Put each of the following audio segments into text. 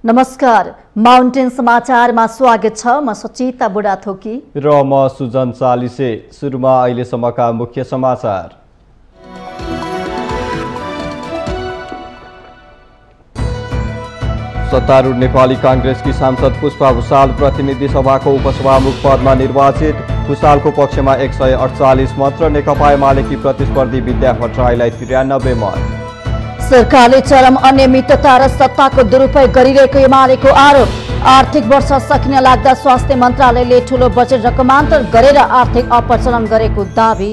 नमस्कार, माउन्टेन समाचारमा स्वागत छ। म सचिता बुढाथोकी र म सुजन चालिसे। सुरुमा अहिलेसम्मका मुख्य समाचार। सत्तारूढ नेपाली कांग्रेसकी सांसद पुष्पा भुसाल प्रतिनिधि सभाको उपसभामुख पदमा निर्वाचित। भुसालको पक्षमा 148 मत र नेकपा एमालेकी प्रतिस्पर्धी विद्या भट्टराईलाई 93 मत। सरकारले चरम अनियमितता र सत्ताको दुरुपयोग गरिरहेको एमालेको आरोप। आर्थिक वर्ष सकिन लाग्दा स्वास्थ्य मन्त्रालयले ठूलो बजेट रकमान्तर गरेर आर्थिक अपचलन गरेको दावी।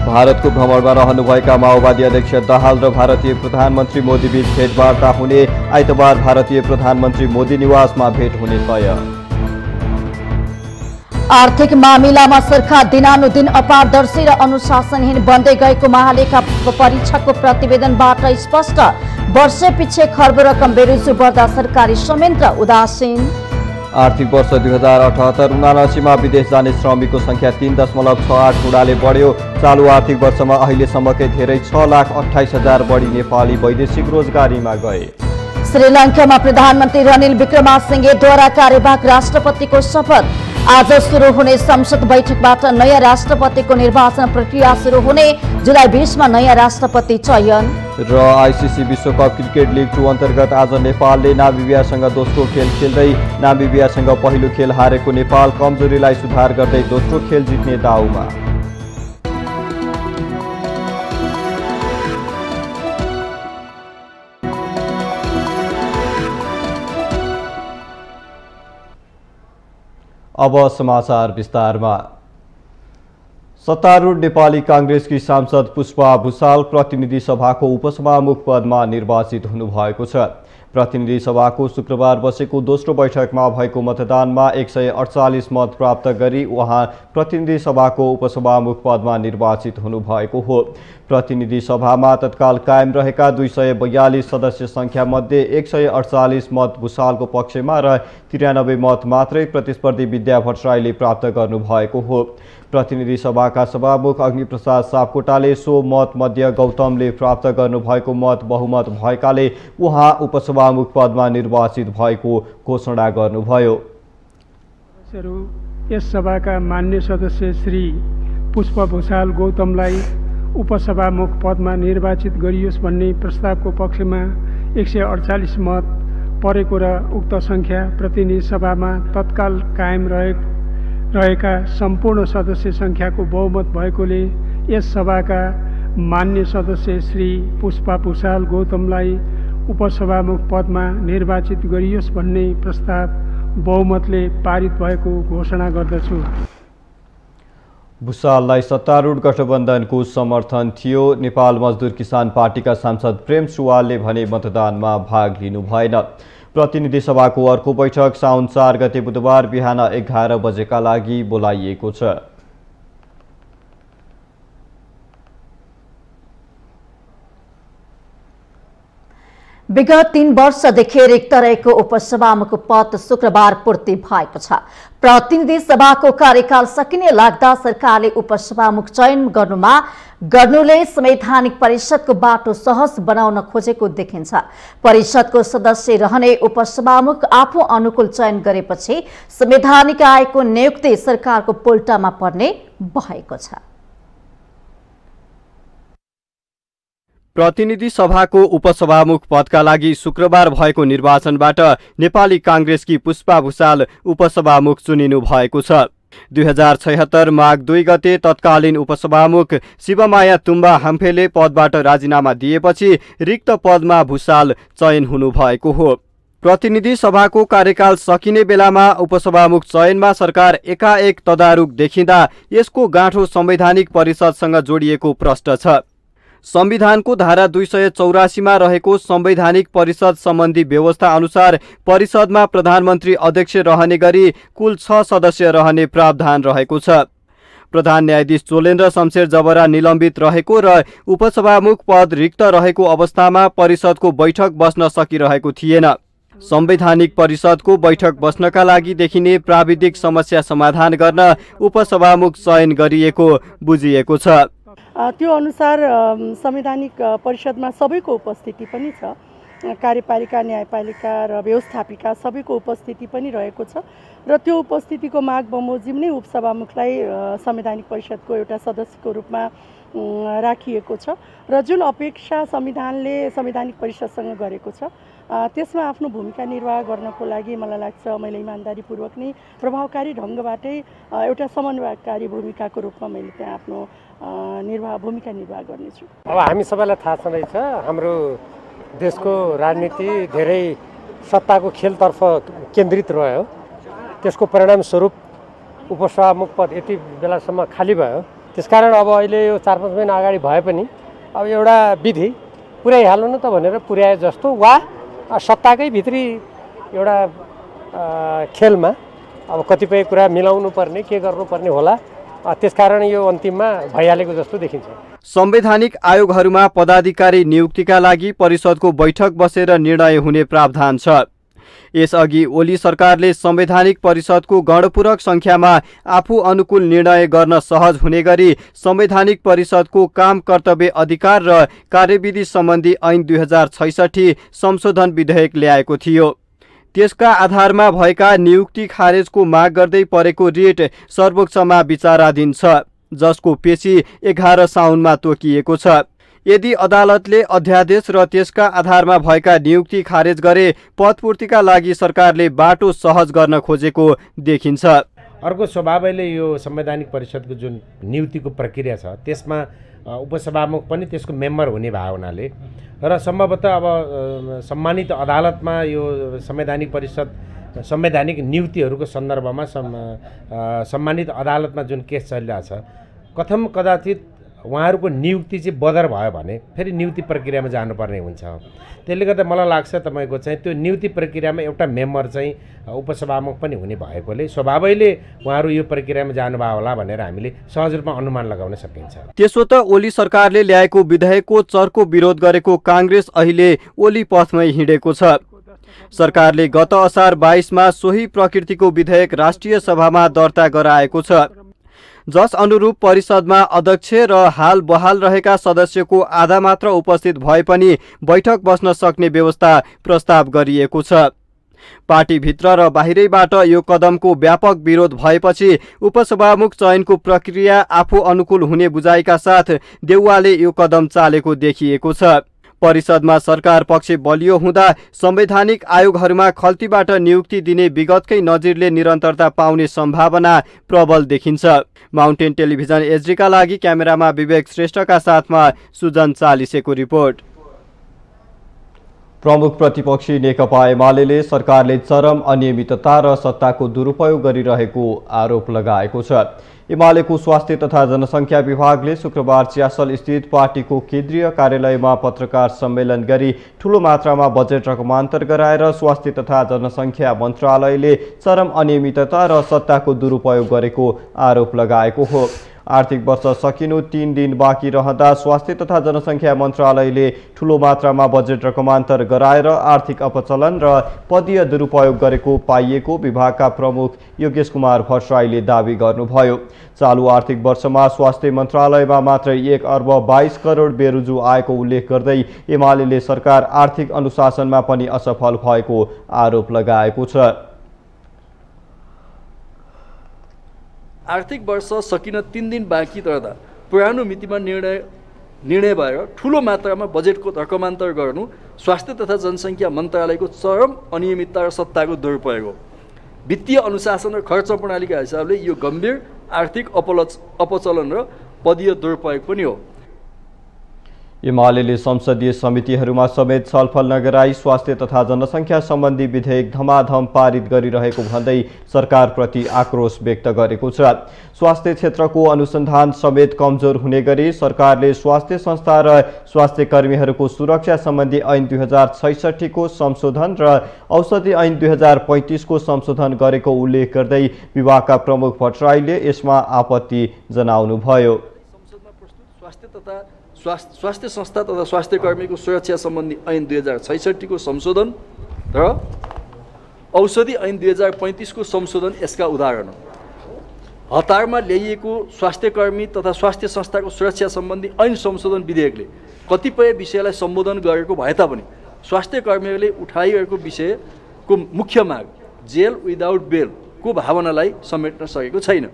भारतको भ्रमणमा रहनुभएका माओवादी अध्यक्ष दाहाल र भारतीय प्रधानमन्त्री मोदी बीच भेटवार्ता हुने। आइतबार भारतीय प्रधानमन्त्री मोदी निवासमा भेट हुने तय। आर्थिक मामिलामा सरकार दिनानुदिन अपारदर्शी र अनुशासनहीन बन्दै गएको महालेखा परीक्षकको प्रतिवेदनबाट स्पष्ट। वर्षे पछि खर्ब रकम बेरुजु बढ्दा सरकारी संयन्त्र उदासीन। आर्थिक वर्ष 2078-79 मा विदेश जाने श्रमिकको संख्या 3.68 गुणाले बढ्यो। चालु आर्थिक वर्षमा अहिलेसम्मकै धेरै 6,28,000 बढी नेपाली वैदेशिक रोजगारीमा गए। श्रीलङ्कामा प्रधानमन्त्री रनिल विक्रमासिंघेद्वारा कार्यवाहक राष्ट्रपतिको शपथ। आज सुरु हुने संसद बैठकबाट नयाँ राष्ट्रपतिको निर्वाचन प्रक्रिया सुरु हुने। जुलाई 20 मा नयाँ राष्ट्रपति चयन। र आइसिसी विश्वकप क्रिकेट लिग 2 अन्तर्गत आज नेपालले नामिबियासँग दोस्रो खेल खेल्दै नामिबियासँग पहिलो खेल हारेको नेपाल कमजोरीलाई सुधार गर्दै दोस्रो खेल जित्ने दाउमा। अब समाचार विस्तारमा। सत्तारूढ नेपाली कांग्रेसकी सांसद पुष्पा भुसाल प्रतिनिधि सभाको उपसभामुख पदमा निर्वाचित हुनुभएको छ। प्रतिनिधि सभाको शुक्रबार बसेको दोस्रो बैठकमा भएको मतदानमा 148 मत प्राप्त गरी उहाँ प्रतिनिधि सभाको उपसभामुख पदमा निर्वाचित हुनुभएको हो। प्रतिनिधि सभामा तत्काल कायम रहेका 242 सदस्य संख्या मध्ये 148 मत भुसालको पक्षमा र 93 मत मात्रै प्रतिस्पर्धी विद्या भट्टराईले प्राप्त गर्नुभएको हो। प्रतिनिधि सभाका सभामुख अग्निप्रसाद सापकोटाले सो मत मध्ये गौतमले प्राप्त गर्नुभएको मत बहुमत भएकाले उहाँ उपसभामुख पदमा निर्वाचित भएको घोषणा गर्नुभयो। यस सभाका मान्य सदस्य श्री पुष्पा भुसाल गौतमलाई उपसभामुख पदमा निर्वाचित गरियोस् भन्ने प्रस्तावको पक्षमा 148 मत परेको र उक्त संख्या प्रतिनिधि सभामा तत्काल कायम रहेका सम्पूर्ण सदस्य संख्याको बहुमत भएकोले यस सभाका मान्य सदस्य श्री पुष्पा भुसाल गौतमलाई उपसभामुख पदमा निर्वाचित गरियोस् भन्ने प्रस्ताव बहुमतले पारित भएको घोषणा गर्दछु। भुसाललाई सत्तारूढ गठबन्धनको समर्थन थियो। नेपाल मजदुर किसान पार्टीका सांसद प्रेम सुवालले भने मतदानमा भाग लिनु भएन। प्रतिनिधि सभाको अर्को बैठक साउन 4 गते बुधबार बिहान 11 बजेका लागि बोलाइएको छ। विगत 3 वर्षदेखि रिक्त रहेको उपसभामुख पद शुक्रबार पूर्ति भएको छ। प्रतिनिधि सभाको कार्यकाल सकिने लाग्दा सरकारले उपसभामुख चयन गर्नुले संवैधानिक परिषदको बाटो सहज बनाउन खोजेको देखिन्छ। परिषदको सदस्य रहने उपसभामुख आफू अनुकूल चयन गरेपछि संवैधानिक आयोगको नियुक्ति सरकारको पोल्टामा पर्ने भएको छ। प्रतिनिधि सभाको उपसभामुख पदका लागि शुक्रबार भएको निर्वाचनबाट नेपाली कांग्रेसकी पुष्पा भुसाल उपसभामुख चुनिनु भएको छ। 2076 माघ 2 गते तत्कालीन उपसभामुख शिवमाया तुम्बा हाम्फेले पदबाट राजीनामा दिएपछि रिक्त पदमा भुसाल चयन हुनु भएको हो। प्रतिनिधि सभाको कार्यकाल सकिने बेलामा उपसभामुख चयनमा सरकार एकाएक तदारुक देखिँदा यसको गाँठो संवैधानिक परिषदसँग जोडिएको प्रश्न छ। संविधानको धारा 284 मा रहेको संवैधानिक परिषद सम्बन्धी व्यवस्था अनुसार परिषदमा प्रधानमन्त्री अध्यक्ष रहने गरी कुल 6 सदस्य रहने प्रावधान रहेको छ। प्रधान न्यायाधीश चोलेन्द्र शमशेर जबरा निलम्बित रहेको र उपसभामुख पद रिक्त रहेको अवस्थामा परिषदको बैठक बस्न सकिरहेको थिएन। संवैधानिक परिषदको बैठक बस्नका लागि देखिने प्राविधिक समस्या समाधान गर्न उपसभामुख चयन गरिएको बुझिएको छ। त्यो अनुसार संवैधानिक परिषदमा सबैको उपस्थिति पनि छ। कार्यपालिका, न्यायपालिका र व्यवस्थापिका सबैको उपस्थिति पनि रहेको छ र त्यो उपस्थितिको माग बमोजिम नै उपसभामुखलाई संवैधानिक परिषदको एउटा सदस्यको रूपमा राखिएको छ र जुन अपेक्षा संविधानले संवैधानिक परिषदसँग गरेको छ त्यसमा आफ्नो भूमिका निर्वाह गर्नको लागि मलाई लाग्छ मैले इमानदारीपूर्वक नै प्रभावकारी ढङ्गबाटै एउटा समन्वयकारी भूमिकाको रूपमा मैले त्यहाँ आफ्नो भूमिका निर्वाह गर्नेछु। अब हामी सबैलाई थाहा छँदैछ हाम्रो देशको राजनीति धेरै सत्ताको खेलतर्फ केन्द्रित रह्यो। त्यसको परिणामस्वरूप उपसभामुख पद यति बेलासम्म खाली भयो। त्यसकारण अब अहिले यो 4-5 महिना अगाडि भए पनि अब एउटा विधि पुर्याइहाल्नु न त भनेर पुर्याए जस्तो वा सत्ताकै भित्री एउटा खेलमा अब कतिपय कुरा मिलाउनु पर्ने के गर्नुपर्ने होला। त्यसकारण यो अन्तिममा भइहालेको जस्तो देखिन्छ। संवैधानिक आयोगहरूमा पदाधिकारी नियुक्तिका लागि परिषदको बैठक बसेर निर्णय हुने प्रावधान छ। यसअघि ओली सरकारले संवैधानिक परिषदको गणपूरक संख्यामा आफू अनुकूल निर्णय गर्न सहज हुने गरी संवैधानिक परिषदको काम कर्तव्य अधिकार र कार्यविधि सम्बन्धी ऐन 2066 संशोधन विधेयक ल्याएको थियो। त्यसका आधारमा भएका नियुक्ति खारेजको माग गर्दै परेको रिट सर्वोच्चमा विचाराधीन छ, जसको पेशी 11 साउनमा तोकिएको छ। यदि अदालतले अध्यादेश र त्यसका आधारमा भएका नियुक्ति खारेज गरे पदपूर्तिका लागि सरकारले बाटो सहज गर्न खोजेको देखिन्छ। अर्को स्वभावैले यो संवैधानिक परिषदको जुन नियुक्तिको प्रक्रिया छ त्यसमा उपसभामुख पनि त्यसको मेम्बर हुने भावनाले र सम्भवतः अब सम्मानित अदालतमा यो संवैधानिक परिषद संवैधानिक नियुक्तिहरूको सन्दर्भमा सम्मानित अदालतमा जुन केस चलिरहेको छ कथम कदाचित उहाँहरूको नियुक्ति चाहिँ बदर भयो भने फेरि नियुक्ति प्रक्रियामा जानुपर्ने हुन्छ। त्यसले गर्दा मलाई लाग्छ तपाईँको चाहिँ त्यो नियुक्ति प्रक्रियामा एउटा मेम्बर चाहिँ उपसभामुख पनि हुने भएकोले स्वभावैले उहाँहरू यो प्रक्रियामा जानुभयो होला भनेर हामीले सहज रूपमा अनुमान लगाउन सकिन्छ। त्यसो त ओली सरकारले ल्याएको विधेयकको चर्को विरोध गरेको काङ्ग्रेस अहिले ओली पथमै हिँडेको छ। सरकारले गत असार 22मा सोही प्रकृतिको विधेयक राष्ट्रिय सभामा दर्ता गराएको छ, जस अनुरूप परिषदमा अध्यक्ष र हाल बहाल रहेका सदस्यको आधा मात्र उपस्थित भए पनि बैठक बस्न सक्ने व्यवस्था प्रस्ताव गरिएको छ। पार्टीभित्र र बाहिरैबाट यो कदमको व्यापक विरोध भएपछि उपसभामुख चयनको प्रक्रिया आफू अनुकूल हुने बुझाइका साथ देउवाले यो कदम चालेको देखिएको छ। परिषदमा सरकार पक्ष बलियो हुँदा संवैधानिक आयोगहरूमा खल्तीबाट नियुक्ति दिने विगतकै नजिरले निरन्तरता पाउने सम्भावना प्रबल देखिन्छ। माउन्टेन टेलिभिजन एचडीका लागि क्यामेरामा विवेक श्रेष्ठका साथमा सुजन चालिसेको रिपोर्ट। प्रमुख प्रतिपक्षी नेकपा एमाले सरकारले चरम अनियमितता र सत्ताको दुरुपयोग गरिरहेको आरोप लगाएको छ। एमालेको स्वास्थ्य तथा जनसङ्ख्या विभागले शुक्रबार चियासल स्थित पार्टीको केन्द्रीय कार्यालयमा पत्रकार सम्मेलन गरी ठूलो मात्रामा बजेट रकमान्तर गराएर स्वास्थ्य तथा जनसङ्ख्या मन्त्रालयले चरम अनियमितता र सत्ताको दुरुपयोग गरेको आरोप लगाएको हो। आर्थिक वर्ष सकिनु 3 दिन बाँकी रहँदा स्वास्थ्य तथा जनसङ्ख्या मन्त्रालयले ठूलो मात्रामा बजेट रकमान्तर गराएर आर्थिक अपचलन र पदीय दुरुपयोग गरेको पाइएको विभागका प्रमुख योगेश कुमार भट्टराईले दावी गर्नुभयो। चालु आर्थिक वर्षमा स्वास्थ्य मन्त्रालयमा मात्र 1 अर्ब 22 करोड बेरुजु आएको उल्लेख गर्दै एमाले सरकार आर्थिक अनुशासनमा पनि असफल भएको आरोप लगाएको छ। आर्थिक वर्ष सकिन 3 दिन बाँकी रहँदा पुरानो मितिमा निर्णय भएर ठूलो मात्रामा बजेटको रकमान्तर गर्नु स्वास्थ्य तथा जनसङ्ख्या मन्त्रालयको चरम अनियमितता र सत्ताको दुरुपयोग हो। वित्तीय अनुशासन र खर्च प्रणालीका हिसाबले यो गम्भीर आर्थिक अपचलन र पदीय दुरुपयोग पनि हो। एमाले संसदीय समितिहरूमा समेत छलफल नगराई स्वास्थ्य तथा जनसङ्ख्या सम्बन्धी विधेयक धमाधम पारित गरिरहेको भन्दै सरकारप्रति आक्रोश व्यक्त गरेको छ। स्वास्थ्य क्षेत्रको अनुसन्धान समेत कमजोर हुने गरी सरकारले स्वास्थ्य संस्था र स्वास्थ्य कर्मीहरूको सुरक्षा सम्बन्धी ऐन 2066 को संशोधन र औषधि ऐन 2035 को संशोधन गरेको उल्लेख गर्दै विभागका प्रमुख भट्टराईले यसमा आपत्ति जनाउनुभयो। स्वास्थ्य संस्था तथा स्वास्थ्य कर्मीको सुरक्षा सम्बन्धी ऐन 2066 को संशोधन र औषधि ऐन 2035 को संशोधन यसका उदाहरण हो। हतारमा ल्याइएको स्वास्थ्य कर्मी तथा स्वास्थ्य संस्थाको सुरक्षा सम्बन्धी ऐन संशोधन विधेयकले कतिपय विषयलाई सम्बोधन गरेको भए तापनि स्वास्थ्य कर्मीहरूले उठाइरहेको विषयको मुख्य माग जेल विदाउट बेलको भावनालाई समेट्न सकेको छैन।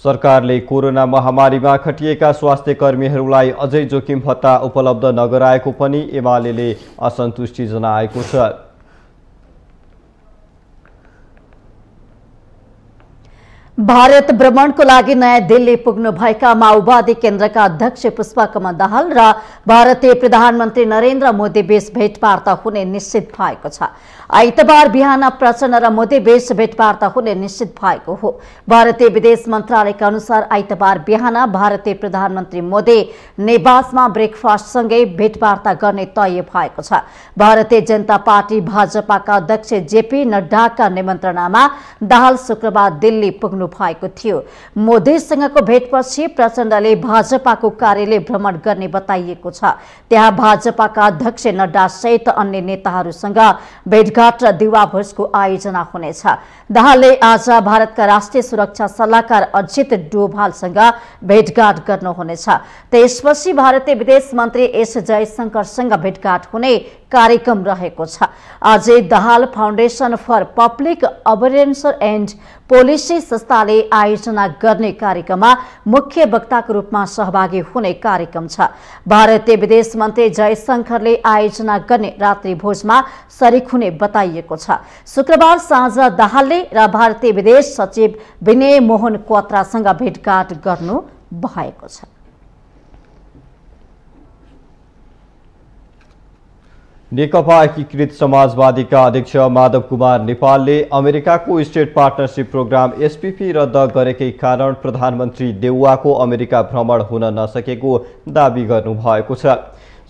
सरकारले कोरोना महामारीमा खटिएका स्वास्थ्य कर्मीहरूलाई अझै जोखिम भत्ता उपलब्ध नगराएको पनि एमालेले असन्तुष्टि जनाएको छ। भारत भ्रमणको लागि नयाँ दिल्ली पुग्नुभएका माओवादी केन्द्रका अध्यक्ष पुष्पकमल दाहाल र भारतीय प्रधानमन्त्री नरेन्द्र मोदी बीच भेटवार्ता हुने निश्चित भएको छ। आइतबार बिहान प्रचण्ड र मोदी बीच भेटवार्ता हुने निश्चित भएको हो। भारतीय विदेश मन्त्रालयका अनुसार आइतबार बिहान भारतीय प्रधानमन्त्री मोदी नेवासमा ब्रेकफास्टसँगै भेटवार्ता गर्ने तय भएको छ। भारतीय जनता पार्टी भाजपाका अध्यक्ष जेपी नड्डाका निमन्त्रणामा दाहाल शुक्रबार दिल्ली पुग्नु भएको थियो। मोदीसँगको भेटपछि प्रचण्डले भाजपाको कार्यालय भ्रमण गर्ने बताइएको छ। त्यहाँ भाजपाका अध्यक्ष नड्डा सहित अन्य नेताहरूसँग भेटघाट र दिवाभोजको आयोजना हुनेछ। दाहालले आज भारतका राष्ट्रिय सुरक्षा सल्लाहकार अजित डोभालसँग भेटघाट गर्नुहुनेछ। त्यसपछि भारतीय विदेश मन्त्री एस जयशंकरसँग भेटघाट हुने कार्यक्रम रहेको छ। आज Dahal foundation for public awareness and policy संस्थाले आयोजना गर्ने कार्यक्रममा मुख्य वक्ताको रूपमा सहभागी हुने कार्यक्रम छ। भारतीय विदेश मन्त्री जयशंकरले आयोजना गर्ने रात्रि भोजमा सरिक हुने बताइएको छ। शुक्रबार साँझ दाहालले र भारतीय विदेश सचिव विनय मोहन क्वात्रासँग भेटघाट गर्नु भएको छ। नेकपा एकीकृत समाजवादीका अध्यक्ष माधव कुमार नेपालले अमेरिकाको स्टेट पार्टनरशिप प्रोग्राम एसपीपी रद्द गरेकै कारण प्रधानमन्त्री देउवाको अमेरिका भ्रमण हुन नसकेको दावी गर्नुभएको छ।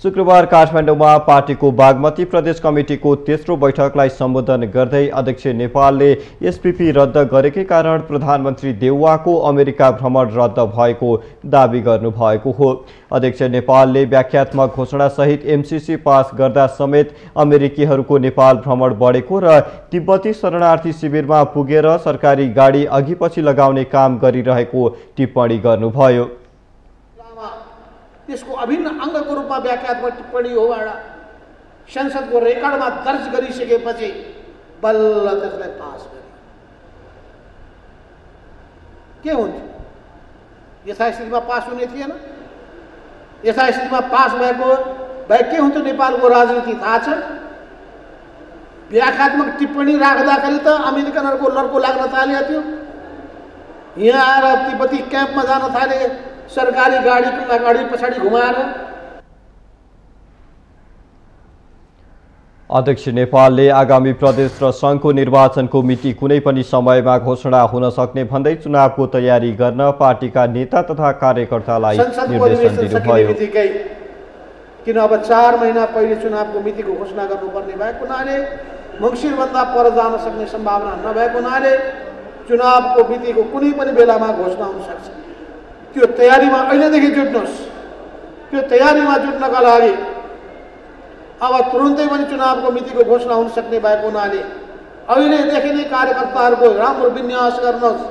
शुक्रबार काठमाडौँमा पार्टीको बागमती प्रदेश कमिटीको तेस्रो बैठकलाई सम्बोधन गर्दै अध्यक्ष नेपालले एसपीपी रद्द गरेकै कारण प्रधानमन्त्री देउवाको अमेरिका भ्रमण रद्द भएको दावी गर्नुभएको हो। अध्यक्ष नेपालले व्याख्यात्मक घोषणासहित एमसीसी पास गर्दा समेत अमेरिकीहरूको नेपाल भ्रमण बढेको र तिब्बती शरणार्थी शिविरमा पुगेर सरकारी गाडी अघिपछि लगाउने काम गरिरहेको टिप्पणी गर्नुभयो। त्यसको अभिन्न अङ्गको रूपमा व्याख्यात्मक टिप्पणी हो एउटा संसदको रेकर्डमा दर्ज गरिसकेपछि बल्ल त्यसलाई पास गरे के हुन्थ्यो? यथास्थितिमा पास हुने थिएन। यथास्थितिमा पास भएको भए के हुन्थ्यो? नेपालको राजनीति थाहा छ। व्याख्यात्मक टिप्पणी राख्दाखेरि त अमेरिकनहरूको लड्को लाग्न थाल्यो थियो। यहाँ आएर तिब्बती क्याम्पमा जान थाले सरकारी गाडी पछाडि घुमाएर। अध्यक्ष नेपालले आगामी प्रदेश र सङ्घको निर्वाचनको मिति कुनै पनि समयमा घोषणा हुन सक्ने भन्दै चुनावको तयारी गर्न पार्टीका नेता तथा कार्यकर्तालाई निर्देशन दिनुभयो। किन अब 4 महिना पहिले चुनावको मितिको घोषणा गर्नुपर्ने भएको हुनाले, मङ्सिरभन्दा पर जान सक्ने सम्भावना नभएको हुनाले चुनावको मितिको कुनै पनि बेलामा घोषणा हुन सक्छ। त्यो तयारीमा अहिलेदेखि जुट्नुहोस्। त्यो तयारीमा जुट्नका लागि अब तुरुन्तै पनि चुनावको मितिको घोषणा हुन सक्ने भएको हुनाले अहिलेदेखि नै कार्यकर्ताहरूको राम्रो विन्यास गर्नुहोस्।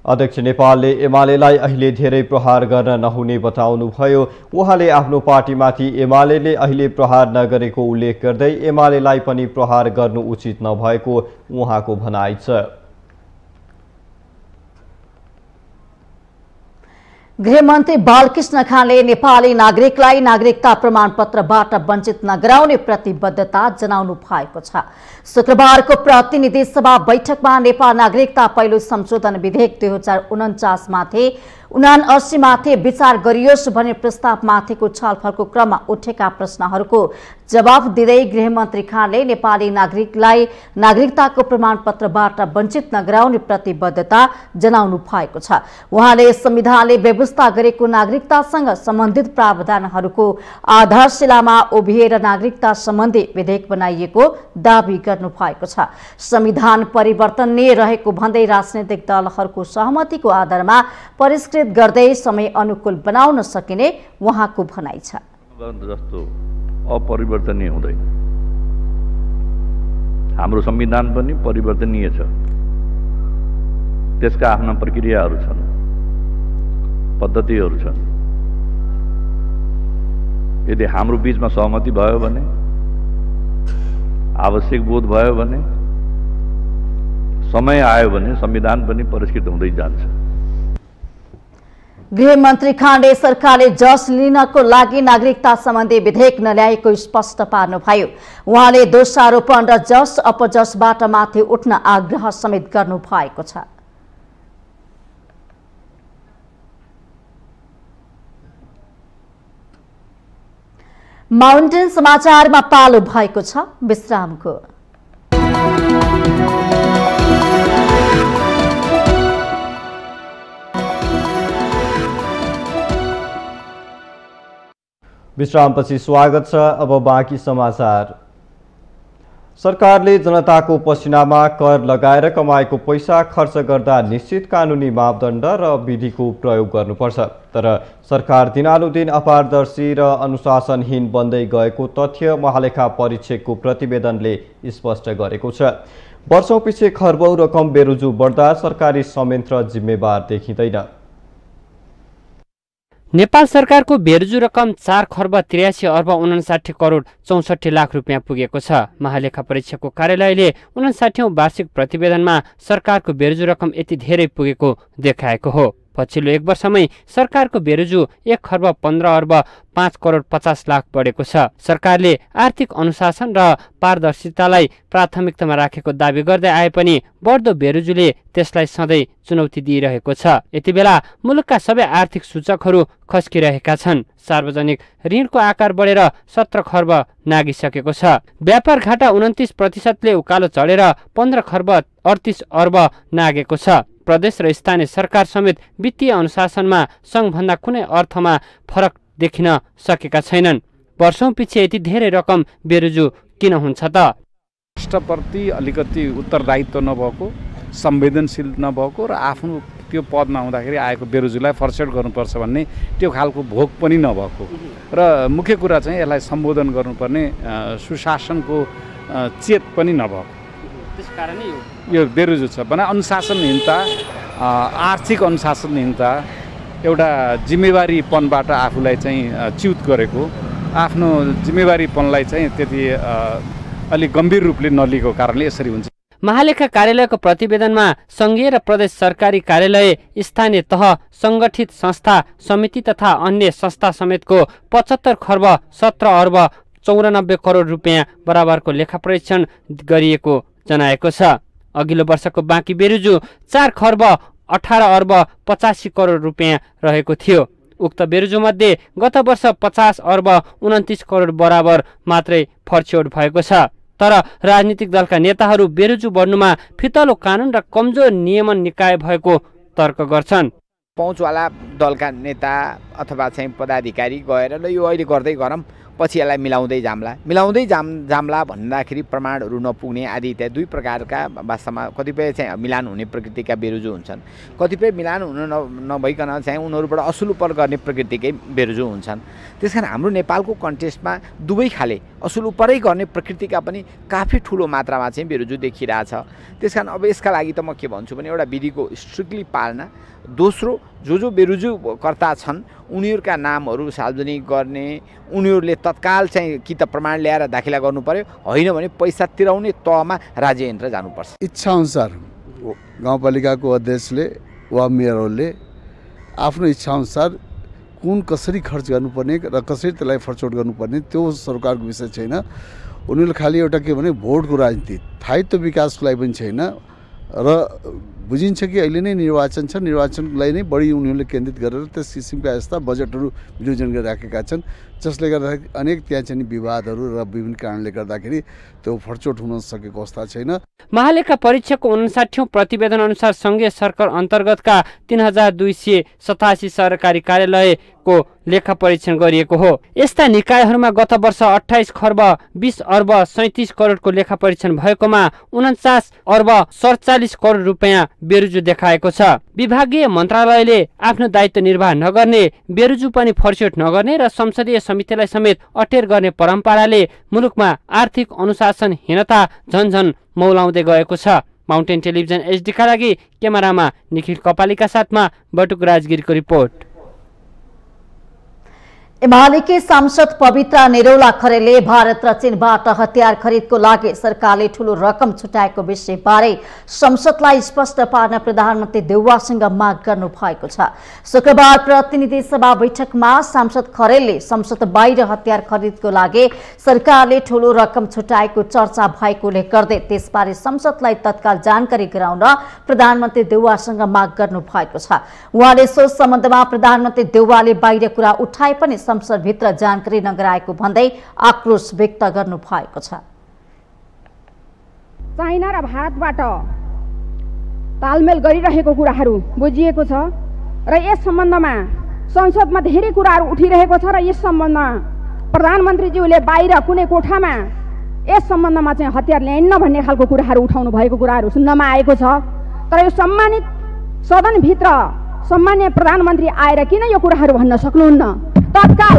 अध्यक्ष नेपालले एमालेलाई अहिले धेरै प्रहार गर्न नहुने बताउनुभयो। उहाँले आफ्नो पार्टीमाथि एमालेले अहिले प्रहार नगरेको उल्लेख गर्दै एमालेलाई पनि प्रहार गर्नु उचित नभएको उहाँको भनाइ छ। गृहमन्त्री बालकृष्ण खानले नेपाली नागरिकलाई नागरिकता प्रमाणपत्रबाट वञ्चित नगराउने प्रतिबद्धता जनाउनु भएको छ। शुक्रबारको प्रतिनिधि सभा बैठकमा नेपाल नागरिकता पहिलो संशोधन विधेयक 2049 माथि 79 माथि विचार गरियोस् भन्ने प्रस्तावमाथिको छलफलको क्रममा उठेका प्रश्नहरूको जवाफ दिँदै गृहमन्त्री खानले नेपाली नागरिकलाई नागरिकताको प्रमाणपत्रबाट वञ्चित नगराउने प्रतिबद्धता जनाउनु भएको छ। उहाँले संविधानले व्यवस्था गरेको नागरिकतासँग सम्बन्धित प्रावधानहरूको आधारशिलामा उभिएर नागरिकता सम्बन्धी विधेयक बनाइएको दावी गर्नु भएको छ। संविधान परिवर्तनीय रहेको भन्दै राजनैतिक दलहरूको सहमतिको आधारमा परिष्कृत गर्दै समय अनुकूल बनाउन सकिने उहाँको भनाइ छ। जस्तो अपरिवर्तनीय हुँदैन, हाम्रो संविधान पनि परिवर्तनीय छ। त्यसका आफ्ना प्रक्रियाहरू छन्, पद्धतिहरू छन्। यदि हाम्रो बीचमा सहमति भयो भने, आवश्यक बोध भयो भने, समय आयो भने संविधान पनि परिष्कृत हुँदै जान्छ। गृहमन्त्री खाण्डे सरकारले जस लिनको लागि नागरिकता सम्बन्धी विधेयक नल्याएको स्पष्ट पार्नुभयो। उहाँले दोषारोपण र जस अपजसबाट माथि उठ्न आग्रह समेत गर्नु भएको छ। माउन्टेन समाचारमा पालो भएको छ विश्रामको। विश्रामपछि स्वागत छ। अब बाँकी समाचार। सरकारले जनताको पसिनामा कर लगाएर कमाएको पैसा खर्च गर्दा निश्चित कानुनी मापदण्ड र विधिको प्रयोग गर्नुपर्छ। तर सरकार दिनानुदिन अपारदर्शी र अनुशासनहीन बन्दै गएको तथ्य महालेखा परीक्षकको प्रतिवेदनले स्पष्ट गरेको छ। वर्षौंपछि खर्बौं रकम बेरोजु बढ्दा सरकारी संयन्त्र जिम्मेवार देखिँदैन। नेपाल सरकारको बेरोजु रकम 4 खर्ब 83 अर्ब 59 करोड 64 लाख रुपियाँ पुगेको छ। महालेखा परीक्षकको कार्यालयले 59औं वार्षिक प्रतिवेदनमा सरकारको बेरोजु रकम यति धेरै पुगेको देखाएको हो। पछिल्लो 1 वर्षमै सरकारको बेरोजु 1 खर्ब 15 अर्ब 5 करोड 50 लाख बढेको छ। सरकारले आर्थिक अनुशासन र पारदर्शितालाई प्राथमिकतामा राखेको दावी गर्दै आए पनि बढ्दो बेरोजुले त्यसलाई सधैँ चुनौती दिइरहेको छ। यति बेला मुलुकका सबै आर्थिक सूचकहरू खस्किरहेका छन्। सार्वजनिक ऋणको आकार बढेर 17 खर्ब नागिसकेको छ। व्यापार घाटा 29% उकालो चढेर 15 खर्ब 38 अर्ब नागेको छ। प्रदेश र स्थानीय सरकार समेत वित्तीय अनुशासनमा संघभन्दा कुनै अर्थमा फरक देखिन सकेका छैनन्। वर्षौंपछि यति धेरै रकम बेरोजु किन हुन्छ त? राष्ट्रप्रति अलिकति उत्तरदायित्व नभएको, संवेदनशील नभएको र आफ्नो त्यो पदमा हुँदाखेरि आएको बेरोजुलाई फर्सेट गर्नुपर्छ भन्ने त्यो खालको भोग पनि नभएको र मुख्य कुरा चाहिँ यसलाई सम्बोधन गर्नुपर्ने सुशासनको चेत पनि नभएको। त्यसकारणै यो बेरोजु छ भने अनुशासनहीनता, आर्थिक अनुशासनहीनता, एउटा जिम्मेवारीपनबाट आफूलाई चाहिँ च्युत गरेको, आफ्नो जिम्मेवारीपनलाई चाहिँ त्यति अलि गम्भीर रूपले नलिएको कारणले यसरी हुन्छ। महालेखा कार्यालयको प्रतिवेदनमा संघीय र प्रदेश सरकारी कार्यालय, स्थानीय तह, संगठित संस्था, समिति तथा अन्य संस्था समेतको 75 खर्ब 17 अर्ब 94 करोड रुपियाँ बराबरको लेखा परीक्षण गरिएको जनाएको छ। अघिल्लो वर्षको बाँकी बेरोजु 4 खर्ब 18 अर्ब 85 करोड रुपियाँ रहेको थियो। उक्त बेरोजु मध्ये गत वर्ष 50 अर्ब 29 करोड बराबर मात्रै फर्छौट भएको छ। तर राजनीतिक दलका नेताहरू बेरोजु बढ्नुमा फितलो कानुन र कमजोर नियमन निकाय भएको तर्क गर्छन्। पहुँचवाला दलका नेता अथवा चाहिँ पदाधिकारी गएर ल यो अहिले गर्दै गरौँ, पछि यसलाई मिलाउँदै जाम्ला भन्दाखेरि प्रमाणहरू नपुग्ने आदि इत्यादि दुई प्रकारका वास्तवमा कतिपय चाहिँ मिलान हुने प्रकृतिका बेरोजु हुन्छन्, कतिपय मिलान हुन नभइकन चाहिँ उनीहरूबाट असुलुपर गर्ने प्रकृतिकै बेरोजु हुन्छन्। त्यसकारण हाम्रो नेपालको कन्टेस्टमा दुवै खाले असुलुपरै गर्ने प्रकृतिका पनि काफी ठुलो मात्रामा चाहिँ बेरोजु देखिरहेछ। त्यसकारण अब यसका लागि त म के भन्छु भने एउटा विधिको स्ट्रिक्टली पालना, दोस्रो जो बेरोजुकर्ता छन् उनीहरूका नामहरू सार्वजनिक गर्ने, उनीहरूले तत्काल चाहिँ कि त प्रमाण ल्याएर दाखिला गर्नु पर्यो, होइन भने पैसा तिराउने तहमा राज्य यन्त्र जानुपर्छ। इच्छाअनुसार गाउँपालिकाको अध्यक्षले वा मेयरहरूले आफ्नो इच्छाअनुसार कुन कसरी खर्च गर्नुपर्ने र कसरी त्यसलाई फर्चौट गर्नुपर्ने त्यो सरकारको विषय छैन। उनीहरूले खालि एउटा के भने भोटको राजनीति, स्थायित्व विकासको लागि पनि छैन र बुझिन्छ कि अहिले नै निर्वाचन छ, निर्वाचनलाई नै बढी उनीहरूले केन्द्रित गरेर त्यस किसिमका यस्ता बजेटहरू विनियोजन गरिराखेका छन्, जसले गर्दाखेरि अनेक त्यहाँ चाहिँ विवादहरू र विभिन्न कारणले गर्दाखेरि त्यो फर्चौट हुन सकेको अवस्था छैन। महालेखा परीक्षकको 59औं प्रतिवेदन अनुसार संघीय सरकार अन्तर्गतका 3287 सरकारी कार्यालयको लेखा परीक्षण गरिएको हो। यस्ता निकायहरूमा गत वर्ष 28 खर्ब 20 अर्ब 37 करोडको लेखा परीक्षण भएकोमा 49 अर्ब 47 करोड रुपियाँ बेरोजु देखाएको छ। विभागीय मन्त्रालयले आफ्नो दायित्व निर्वाह नगर्ने, बेरोजु पनि फर्चौट नगर्ने र संसदीय समितिलाई समेत अटेर गर्ने परम्पराले मुलुकमा आर्थिक अनुशासनहीनता झन्झन मौलाउँदै गएको छ। माउन्टेन टेलिभिजन HD का लागि क्यामेरामा निखिल कपालीका साथमा बटुक राजगिरीको रिपोर्ट। एमालेकी सांसद पवित्रा निरौला खरेलले भारत र चीनबाट हतियार खरिदको लागि सरकारले ठूलो रकम छुट्याएको विषयबारे संसदलाई स्पष्ट पार्न प्रधानमन्त्री देउवासँग माग गर्नु भएको छ। शुक्रबार प्रतिनिधि सभा बैठकमा सांसद खरेलले संसद बाहिर हतियार खरिदको लागि सरकारले ठूलो रकम छुट्याएको चर्चा भएकोले गर्दै त्यसबारे संसदलाई तत्काल जानकारी गराउन प्रधानमन्त्री देउवासँग माग गर्नु भएको छ। उहाँले सो सम्बन्धमा प्रधानमन्त्री देउवाले बाहिर कुरा उठाए पनि संसदभित्र जानकारी नगराएको भन्दै आक्रोश व्यक्त गर्नु भएको छ। चाइना र भारतबाट तालमेल गरिरहेको कुराहरू बुझिएको छ र यस सम्बन्धमा संसदमा धेरै कुराहरू उठिरहेको छ र यस सम्बन्धमा प्रधानमन्त्रीज्यूले बाहिर कुनै कोठामा यस सम्बन्धमा चाहिँ हतियार ल्याइन्न भन्ने खालको कुराहरू उठाउनु भएको कुराहरू सुन्नमा आएको छ। तर यो सम्मानित सदनभित्र सम्मान्य प्रधानमन्त्री आएर किन यो कुराहरू भन्न सक्नुहुन्न? तत्काल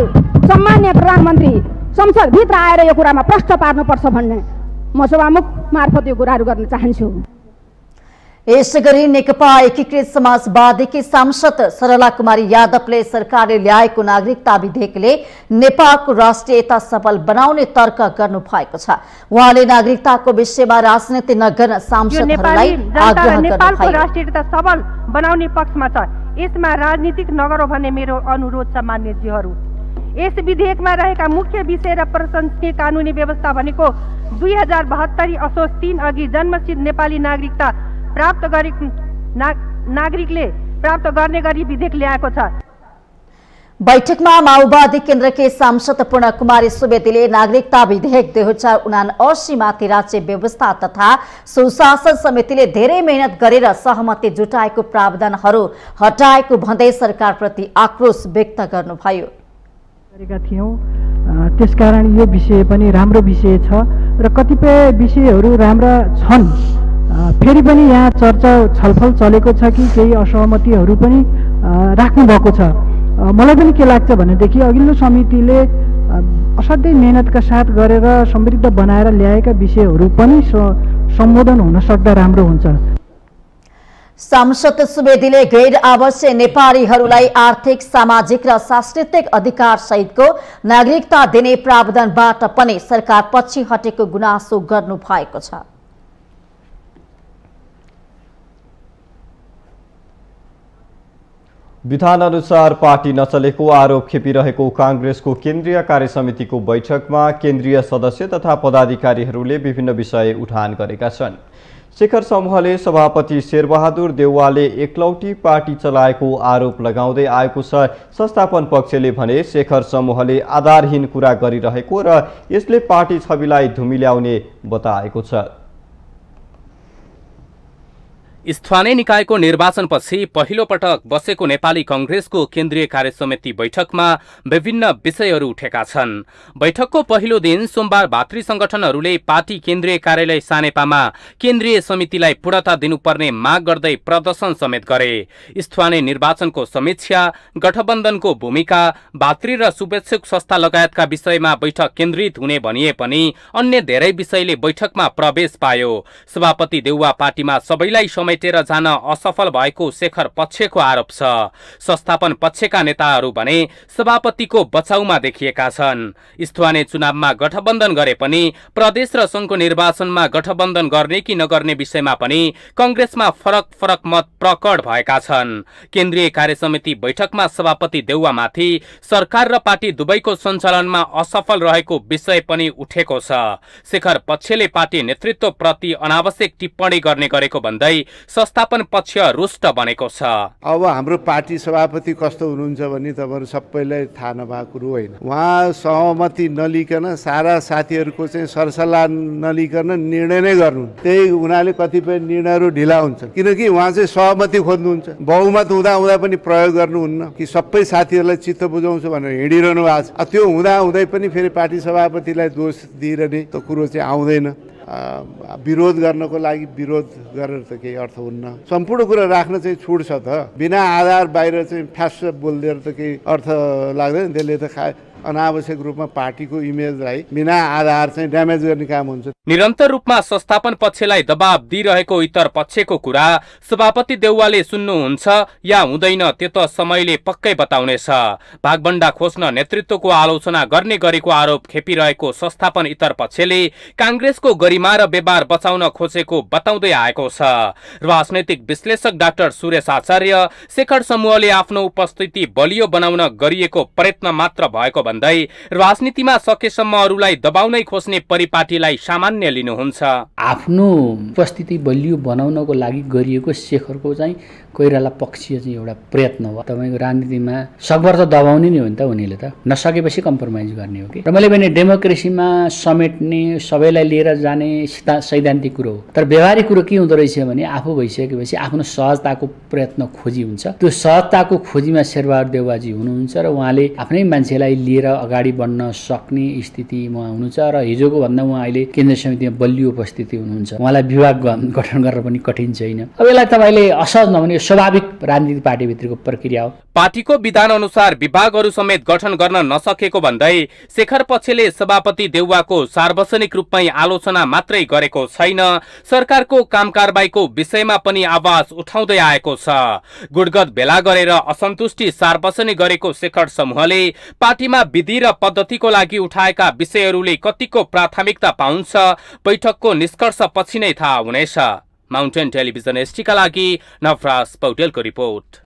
सम्मान्य प्रधानमन्त्री संसदभित्र आएर यो कुरामा प्रश्न पार्नुपर्छ भन्ने म सभामुख मार्फत यो कुराहरू गर्न चाहन्छु। यसैगरी नेकपा एकीकृत समाजवादीकी सांसद सरला कुमारी यादवले सरकारले ल्याएको नागरिकता विधेयकले नेपालको राष्ट्रियता सबल बनाउने तर्क गर्नु भएको छ। उहाँले नागरिकताको विषयमा राजनीति नगर्न सांसदहरूलाई आग्रह गर्नुभयो। नेपालको राष्ट्रियता सबल बनाउने पक्षमा छ, यसमा राजनीतिक नगरौँ भन्ने मेरो अनुरोध छ। मान्यज्यूहरू, यस विधेयकमा रहेका मुख्य विषय र प्रशंसनीय कानुनी व्यवस्था भनेको 2072 असोज 3 अघि जन्मसिद्ध नेपाली नागरिकता प्राप्त गरी नागरिकले प्राप्त गर्ने गरी विधेयक ल्याएको छ। बैठकमा माओवादी केन्द्रकी सांसद पूर्ण कुमारी सुवेदीले नागरिकता विधेयक 2079 माथि राज्य व्यवस्था तथा सुशासन समितिले धेरै मेहनत गरेर सहमति जुटाएको प्रावधानहरू हटाएको भन्दै सरकारप्रति आक्रोश व्यक्त गर्नुभयो। त्यसकारण यो विषय पनि राम्रो विषय छ र कतिपय विषयहरू राम्रा छन्। फेरि पनि यहाँ चर्चा छलफल चलेको छ कि केही असहमतिहरू पनि राख्नु भएको छ। मलाई पनि के लाग्छ भनेदेखि अघिल्लो समितिले असाध्यै मेहनतका साथ गरेर समृद्ध बनाएर ल्याएका विषयहरू पनि सम्बोधन हुन सक्दा राम्रो हुन्छ। सांसद सुवेदीले गैर आवासीय नेपालीहरूलाई आर्थिक, सामाजिक र सांस्कृतिक अधिकार सहितको नागरिकता दिने प्रावधानबाट पनि सरकार पछि हटेको गुनासो गर्नु भएको छ। विधान अनुसार पार्टी नचलेको आरोप खेपिरहेको कांग्रेसको केन्द्रीय कार्यसमितिको बैठकमा केन्द्रीय सदस्य तथा पदाधिकारीहरूले विभिन्न विषय उठान गरेका छन्। शेखर समूहले सभापति शेरबहादुर देउवाले एकलौटी पार्टी चलाएको आरोप लगाउँदै आएको छ। संस्थापन पक्षले भने शेखर समूहले आधारहीन कुरा गरिरहेको र यसले पार्टी छविलाई धुमिल्याउने बताएको छ। स्थानीय निकायको निर्वाचनपछि पहिलो पटक बसेको नेपाली कांग्रेसको केन्द्रीय कार्यसमिति बैठकमा विभिन्न विषयहरू उठेका छन्। बैठकको पहिलो दिन सोमबार भातृ संगठनहरूले पार्टी केन्द्रीय कार्यालय सानेपामा केन्द्रीय समितिलाई पूर्णता दिनुपर्ने माग गर्दै प्रदर्शन समेत गरे। स्थानीय निर्वाचनको समीक्षा, गठबन्धनको भूमिका, भातृ र शुभेच्छुक संस्था लगायतका विषयमा बैठक केन्द्रित हुने भनिए पनि अन्य धेरै विषयले बैठकमा प्रवेश पायो। सभापति देउवा पार्टीमा सबैलाई समेटेर जान असफल भएको शेखर पक्षको आरोप छ। संस्थापन पक्षका नेताहरू भने सभापतिको बचाउमा देखिएका छन्। स्थानीय चुनावमा गठबन्धन गरे पनि प्रदेश र संघको निर्वाचनमा गठबन्धन गर्ने कि नगर्ने विषयमा पनि कांग्रेसमा फरक मत प्रकट भएका छन्। केन्द्रीय कार्यसमिति बैठकमा सभापति देउवामाथि सरकार र पार्टी दुवैको सञ्चालनमा असफल रहेको विषय पनि उठेको छ। शेखर पक्षले पार्टी नेतृत्व प्रति अनावश्यक टिप्पणी गर्ने गरेको भन्दै संस्थापन पक्ष रुष्ट बनेको छ। अब हाम्रो पार्टी सभापति कस्तो हुनुहुन्छ भन्ने तपाईहरु सबैलाई थाहा नभएको कुरो होइन। उहाँ सहमति नलिकन सारा साथीहरूको चाहिँ सरसल्लाह नलिकन निर्णय नै गर्नु, त्यही हुनाले कतिपय निर्णयहरू ढिला हुन्छ। किनकि उहाँ चाहिँ सहमति खोज्नुहुन्छ, बहुमत हुँदा पनि प्रयोग गर्नुहुन्न कि सबै साथीहरूलाई चित्त बुझाउँछु भनेर हिँडिरहनु भएको छ। त्यो हुँदै पनि फेरि पार्टी सभापतिलाई दोष दिइरहने त कुरो चाहिँ आउँदैन। विरोध गर्नको लागि विरोध गरेर त केही अर्थ हुन्न। सम्पूर्ण कुरा राख्न चाहिँ छुट छ त, बिना आधार बाहिर चाहिँ फ्यास बोलिदिएर त केही अर्थ लाग्दैन। त्यसले त अनावश्यक रूपमा पार्टीको इमेजलाई बिना आधार चाहिँ ड्यामेज गर्ने काम हुन्छ। निरन्तर रूपमा संस्थापन पक्षलाई दबाब दिइरहेको इतर पक्षको कुरा सभापति देउवाले सुन्नुहुन्छ या हुँदैन त्यो त समयले पक्कै बताउनेछ। भागबण्डा खोज्न नेतृत्वको आलोचना गर्ने गरेको आरोप खेपिरहेको संस्थापन इतर पक्षले कांग्रेसको गरिमा र व्यवहार बचाउन खोजेको बताउँदै आएको छ। राजनैतिक विश्लेषक डाक्टर सुरेश आचार्य शेखर समूहले आफ्नो उपस्थिति बलियो बनाउन गरिएको प्रयत्न मात्र भएको भन्दै राजनीतिमा सकेसम्म अरूलाई दबाउनै खोज्ने परिपाटीलाई सामान्य लिनुहुन्छ। आफ्नो उपस्थिति बलियो बनाउनको लागि गरिएको शेखरको चाहिँ कोइराला पक्षीय चाहिँ एउटा प्रयत्न हो। तपाईको राजनीतिमा सकभर त दबाउने नै हो नि त, उनीले त नसकेपछि कम्प्रोमाइज गर्ने हो कि। र मैले भने डेमोक्रेसीमा समेट्ने सबैलाई लिएर जाने सैद्धान्तिक कुरो हो, तर व्यवहारिक कुरो के हुँदो रहेछ भने आफू भइसकेपछि आफ्नो सहजताको प्रयत्न खोजी हुन्छ। त्यो सहजताको खोजीमा शेरबहादुर देउवाजी हुनुहुन्छ र उहाँले आफ्नै मान्छेलाई लिएर अगाडि बढ्न सक्ने स्थितिमा हुनुहुन्छ र हिजोको भन्दा उहाँ अहिले केन्द्रीय समितिमा बलियो उपस्थिति हुनुहुन्छ। उहाँलाई विभाग गठन गर्न पनि कठिन छैन। अब यसलाई तपाईँले असहज नभने स्वाभाविक राजनीतिक पार्टीभित्रको प्रक्रिया हो। पार्टीको विधान अनुसार विभागहरू समेत गठन गर्न नसकेको भन्दै शेखर पक्षले सभापति देउवाको सार्वजनिक रूपमै आलोचना मात्रै गरेको छैन, सरकारको कामकारबाहीको विषयमा पनि आवाज उठाउँदै आएको छ। गुडगत भेला गरेर असन्तुष्टि सार्वजनिक गरेको शेखर समूहले पार्टीमा विधि र पद्धतिको लागि उठाएका विषयहरूले कतिको प्राथमिकता पाउँछ बैठकको निष्कर्ष पछि नै थाहा हुनेछ। माउन्टेन टेलिभिजन एसटीका लागि नवराज पौडेलको रिपोर्ट।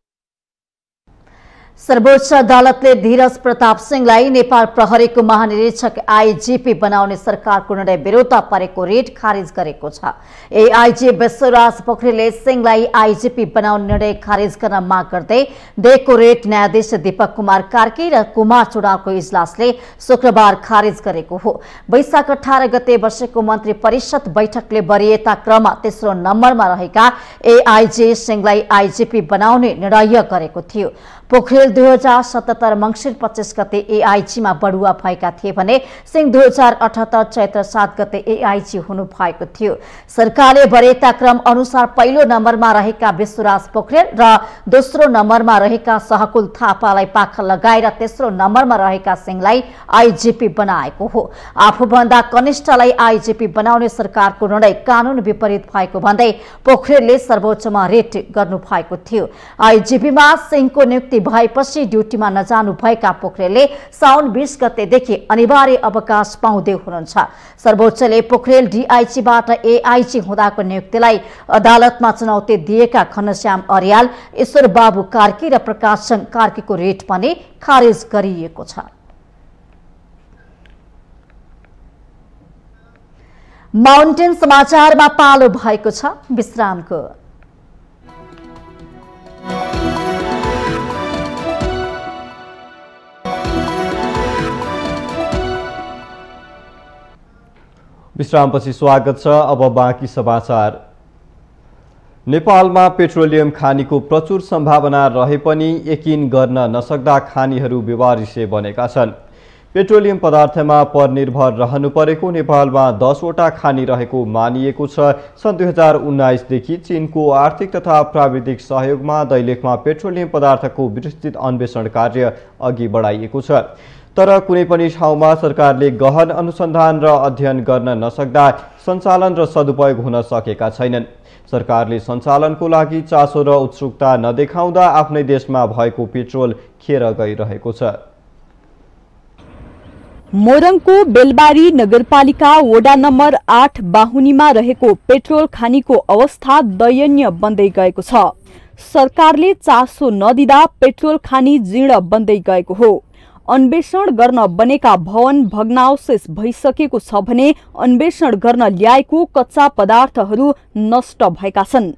सर्वोच्च अदालतले धीरज प्रताप सिंहलाई नेपाल प्रहरीको महानिरीक्षक आईजीपी बनाउने सरकारको निर्णय विरुद्ध परेको रिट खारिज गरेको छ। एआईजी विश्वराज पोखरेलले सिंहलाई आईजीपी बनाउने निर्णय खारिज गर्न माग गर्दै दिएको रिट न्यायाधीश दीपक कुमार कार्की र कुमार चुडालको इजलासले शुक्रबार खारिज गरेको हो। वैशाख 18 गते बसेको मन्त्री परिषद बैठकले वरियता क्रममा तेस्रो नम्बरमा रहेका एआईजी सिंहलाई आईजीपी बनाउने निर्णय गरेको थियो। पोखरेल 2077 मंसिर 25 गते एआईजीमा बढुवा भएका थिए भने सिंह 2078 चैत्र 7 गते एआईजी हुनु भएको थियो। सरकारले वरियता क्रम अनुसार पहिलो नम्बरमा रहेका विश्वराज पोखरेल र दोस्रो नम्बरमा रहेका सहकुल थापालाई पाखा लगाएर तेस्रो नम्बरमा रहेका सिंहलाई आईजीपी बनाएको हो। आफूभन्दा कनिष्ठलाई आईजीपी बनाउने सरकारको निर्णय कानून विपरीत भएको भन्दै पोखरेलले सर्वोच्चमा रिट गर्नु भएको थियो। आईजीपीमा सिंहको नियुक्ति भएपछि ड्युटीमा नजानु भएका पोखरेलले साउन 20 गतेदेखि अनिवार्य अवकाश पाउँदै हुनुहुन्छ। सर्वोच्चले पोखरेल डीआईजीबाट एआईजी हुँदाको नियुक्तिलाई अदालतमा चुनौती दिएका घनश्याम अर्याल, ईश्वर बाबु कार्की र प्रकाश कार्कीको रिट पनि खारेज गरिएको छ। माउन्टेन समाचारमा पालो भएको छ विश्रामको। विश्रामपछि स्वागत छ। अब बाँकी समाचार। नेपालमा पेट्रोलियम खानीको प्रचुर सम्भावना रहे पनि यकिन गर्न नसक्दा खानीहरू बेवारिसे बनेका छन्। पेट्रोलियम पदार्थमा परनिर्भर रहनु परेको नेपालमा 10 वटा खानी रहेको मानिएको छ। सन् 2019 देखि चीनको आर्थिक तथा प्राविधिक सहयोगमा दैलेखमा पेट्रोलियम पदार्थको विस्तृत अन्वेषण कार्य अघि बढाइएको छ। तर कुनै पनि ठाउँमा सरकारले गहन अनुसन्धान र अध्ययन गर्न नसक्दा सञ्चालन र सदुपयोग हुन सकेका छैनन्। सरकारले सञ्चालनको लागि चासो र उत्सुकता नदेखाउँदा आफ्नै देशमा भएको पेट्रोल खेर गइरहेको छ। मोरङको बेलबारी नगरपालिका वडा नम्बर 8 बाहुनीमा रहेको पेट्रोल खानीको अवस्था दयनीय बन्दै गएको छ। सरकारले चासो नदिँदा पेट्रोल खानी जीर्ण बन्दै गएको हो। अन्वेषण गर्न बनेका भवन भग्नावशेष भइसकेको छ भने अन्वेषण गर्न ल्याएको कच्चा पदार्थहरू नष्ट भएका छन्।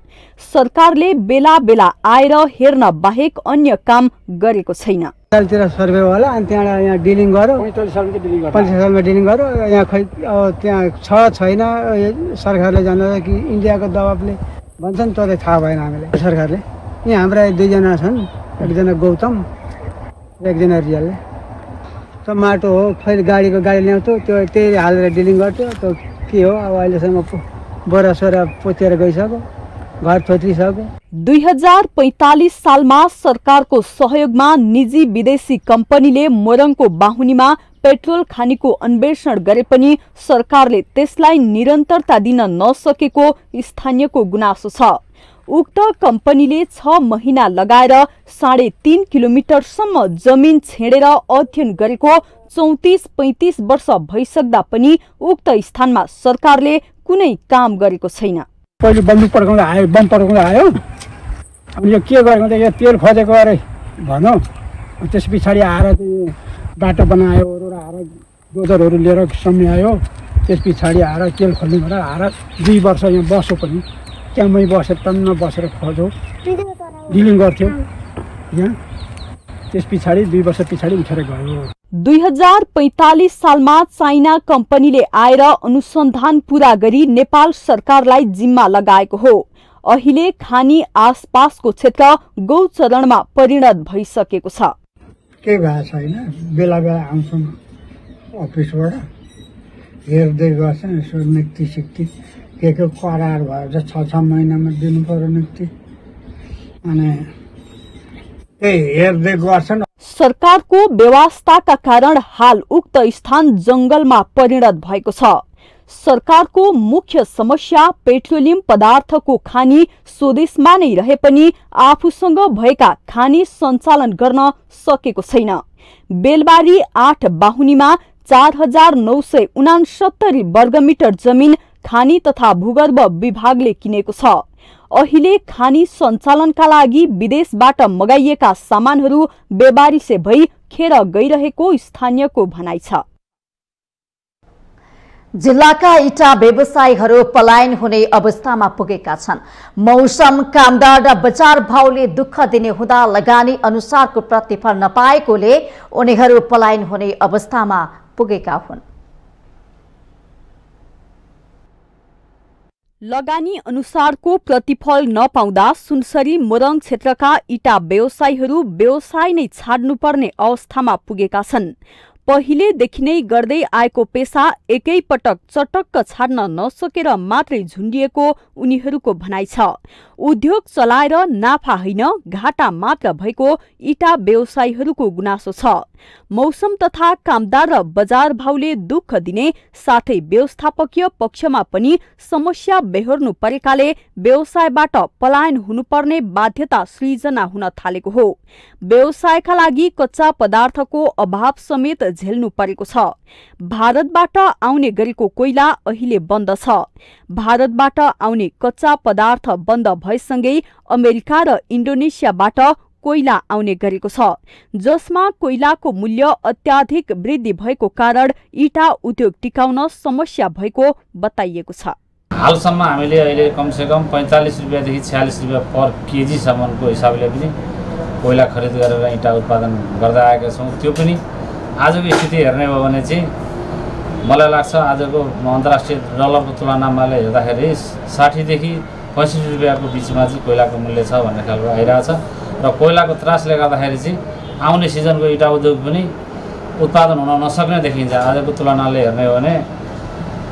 सरकारले बेला बेला आएर हेर्न बाहेक अन्य काम गरेको छैन। सालतिर सर्वे होला अनि त्यहाँ यहाँ डिलिङ गर्यो, 45 सालमा डिलिङ गर्यो। यहाँ खै त्यहाँ छ छैन सरकारले जान्दा कि इन्डियाको दबाबले भन्छन्, तर थाहा भएन हामीलाई। सरकारले यहाँ हाम्रा 2 जना छन्, एकजना गौतम एकजना रियालले। त माटो हो, फेरि गाडी ल्याउँथ्यो, त्यो त्यही हालेर डिलिङ गर्थ्यो। त्यो के हो अब अहिलेसम्म बोरा सोरा पोतेर गइसक्यो। घर छोत्रिसक्यो। 2045 सालमा सरकारको सहयोगमा निजी विदेशी कम्पनीले मोरङको बाहुनीमा पेट्रोल खानीको अन्वेषण गरे पनि सरकारले त्यसलाई निरन्तरता दिन नसकेको स्थानीयको गुनासो छ। उक्त कम्पनीले 6 महिना लगाएर 3.5 किलोमिटरसम्म जमिन छेडेर अध्ययन गरेको 34-35 वर्ष भइसक्दा पनि उक्त स्थानमा सरकारले कुनै काम गरेको छैन। पहिले बन्दुक पड्काउँदा आयो, बम पड्काउँदा आयो, अनि यो के गरेको त यो तेल खोजेको अरे भनौँ। त्यस पछाडि आएर बाटो बनायो र आएर डोजरहरू लिएर सम्झायो। त्यस पछाडि आएर तेल खोल्ने गरेर आएर 2 वर्ष यहाँ बस्यो पनि, त्यहाँमै बसेर तन्न बसेर खोज्यो, डिलिङ गर्थ्यो यहाँ। त्यस पछाडि 2 वर्ष पछाडि उठेर गयो। 2045 सालमा चाइना कम्पनीले आएर अनुसन्धान पूरा गरी नेपाल सरकारलाई जिम्मा लगाएको हो। अहिले खानी आसपासको क्षेत्र गौचरणमा परिणत भइसकेको छ। केही भएको छैन, बेला बेला आउँछन् अफिसबाट हेर्दै गर्छन्, यसो निक्ति सिक्ति के करार भयो 6 महिनामा दिनु पर्यो निक्ति, अनि त्यही हेर्दै गर्छन्। सरकारको व्यवस्थाका कारण हाल उक्त स्थान जंगलमा परिणत भएको छ। सरकारको मुख्य समस्या पेट्रोलियम पदार्थको खानी स्वदेशमा नै रहे पनि आफूसँग भएका खानी सञ्चालन गर्न सकेको छैन। बेलबारी 8 बाहुनीमा 4969 वर्गमिटर जमिन खानी तथा भूगर्भ विभागले किनेको छ। अहिले खानी सञ्चालनका लागि विदेशबाट मगाइएका सामानहरू बेबारिसे भई खेर गइरहेको स्थानीयको भनाइ छ। जिल्लाका इटा व्यवसायीहरू पलायन हुने अवस्थामा पुगेका छन्। मौसम, कामदार र बजार भावले दुःख दिने हुँदा लगानी अनुसारको प्रतिफल नपाएकोले उनीहरू पलायन हुने अवस्थामा पुगेका हुन्। लगानी अनुसारको प्रतिफल नपाउँदा सुनसरी मोरङ क्षेत्रका इटा व्यवसायीहरू व्यवसाय नै छाड्नुपर्ने अवस्थामा पुगेका छन्। पहिलेदेखि नै गर्दै आएको पेसा एकैपटक चटक्क छाड्न नसकेर मात्रै झुन्डिएको उनीहरूको भनाइ छ। उद्योग चलाएर नाफा होइन घाटा मात्र भएको इटा व्यवसायीहरूको गुनासो छ। मौसम तथा कामदार र बजार भावले दुःख दिने साथै व्यवस्थापकीय पक्षमा पनि समस्या बेहोर्नु परेकाले व्यवसायबाट पलायन हुनुपर्ने बाध्यता सृजना हुन थालेको हो। व्यवसायका लागि कच्चा पदार्थको अभाव समेत झेल्नु परेको छ। भारतबाट आउने गरेको कोइला अहिले बन्द छ। भारतबाट आउने कच्चा पदार्थ बन्द भएसँगै अमेरिका र इन्डोनेसियाबाट कोइला आउने गरेको छ, जसमा कोइलाको मूल्य अत्याधिक वृद्धि भएको कारण इटा उद्योग टिकाउन समस्या भएको बताइएको छ। हालसम्म हामीले अहिले कमसेकम 45 रुपियाँदेखि 46 रुपियाँ पर केजी सम्मको हिसाबले पनि कोइला खरिद गरेर इटा उत्पादन गर्दै आएका छौँ। त्यो पनि आजको स्थिति हेर्ने हो भने चाहिँ मलाई लाग्छ आजको अन्तर्राष्ट्रिय डलरको तुलनामा हेर्दाखेरि 60 देखि 65 रुपियाँको बिचमा चाहिँ कोइलाको मूल्य छ भन्ने खालको आइरहेछ। र कोइलाको त्रासले गर्दाखेरि चाहिँ आउने सिजनको इटा उद्योग पनि उत्पादन हुन नसक्ने देखिन्छ। आजको तुलनाले हेर्ने हो भने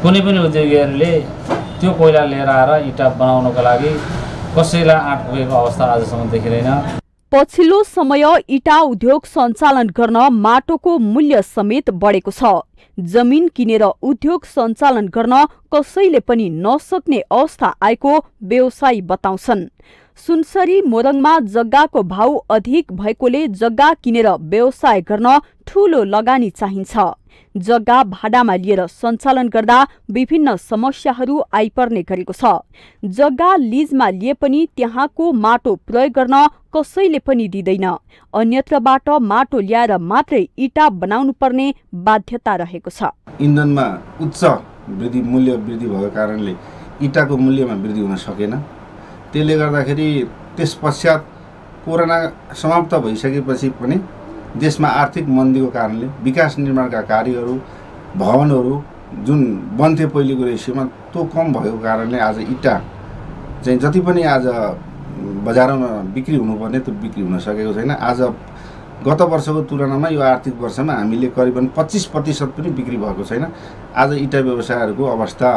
कुनै पनि उद्योगीहरूले त्यो कोइला लिएर आएर इटा बनाउनको लागि कसैलाई आँट पुगेको अवस्था आजसम्म देखिँदैन। पछिल्लो समय इटा उद्योग सञ्चालन गर्न माटोको मूल्य समेत बढेको छ। जमिन किनेर उद्योग सञ्चालन गर्न कसैले पनि नसक्ने अवस्था आएको व्यवसायी बताउँछन्। सुनसरी मोरङमा जग्गाको भाउ अधिक भएकोले जग्गा किनेर व्यवसाय गर्न ठूलो लगानी चाहिन्छ। जग्गा भाडामा लिएर सञ्चालन गर्दा विभिन्न समस्याहरू आइपर्ने गरेको छ। जग्गा लिजमा लिए पनि त्यहाँको माटो प्रयोग गर्न कसैले पनि दिँदैन। अन्यत्रबाट माटो ल्याएर मात्रै इटा बनाउनु पर्ने बाध्यता रहेको छ। इन्धनमा उच्च मूल्य वृद्धि भएको कारणले इटाको मूल्यमा वृद्धि हुन सकेन। त्यसले गर्दाखेरि त्यस पश्चात कोरोना समाप्त भइसकेपछि पनि देशमा आर्थिक मन्दीको कारणले विकास निर्माणका कार्यहरू, भवनहरू जुन बन्थे पहिलेको रेसियोमा त्यो कम भएको कारणले आज इटा चाहिँ जति पनि आज बजारमा बिक्री हुनुपर्ने त्यो बिक्री हुन सकेको छैन। आज गत वर्षको तुलनामा यो आर्थिक वर्षमा हामीले करिबन 25% पनि बिक्री भएको छैन। आज इटा व्यवसायहरूको अवस्था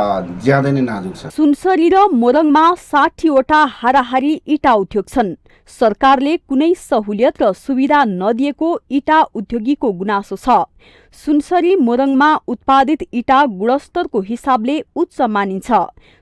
ज्यादै नै नाजुक छ। सुनसरी र मोरङमा 60 वटा हाराहारी इटा उद्योग छन्। सरकारले कुनै सहुलियत र सुविधा नदिएको इटा उद्योगीको गुनासो छ। सुनसरी मोरङमा उत्पादित इटा गुणस्तरको हिसाबले उच्च मानिन्छ।